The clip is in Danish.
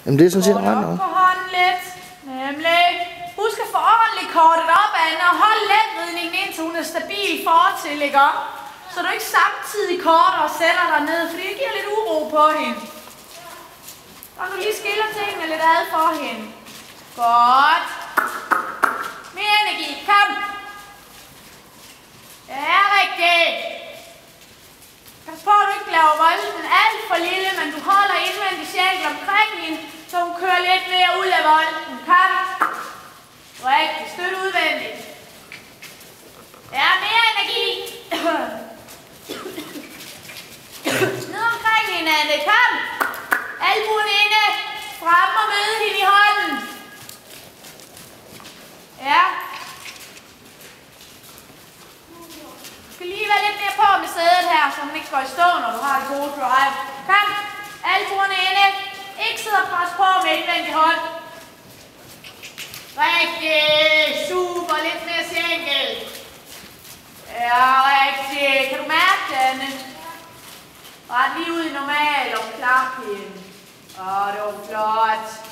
Jamen det er sådan set ret nok. Kort op på hånden lidt. Nemlig. Husk at få ordentligt kortet op, Anna, og hold letridningen indtil hun er stabil fortil, ikke op? Så du ikke samtidig korter og sætter dig ned, fordi det giver lidt uro på hende. Og du lige skiller tingene lidt ad for hende. Godt. Mere energi. Kom. Ja, rigtigt. Pas på, at du ikke laver volden alt for lille, men du holder indvendigt sjældent omkring hende, så hun kører lidt mere ud af volden. Kom. Rigtigt. Støt udvendigt. Ja, mere energi. Ned omkring hinanden. Kom. Albuen inde. Frem og møde hende i hånden. Ja. Du skal lige være lidt mere på med sædet her, så den ikke går i stå, når du har det gode drive. Kom. Albuerne inde. Ikke sidde og presse på med indvendig hånd. Rigtig. Super. Lidt mere single. Ja, rigtig. Kan du mærke det, Anne? Ret lige ud i normal og klap hende. Det var flot.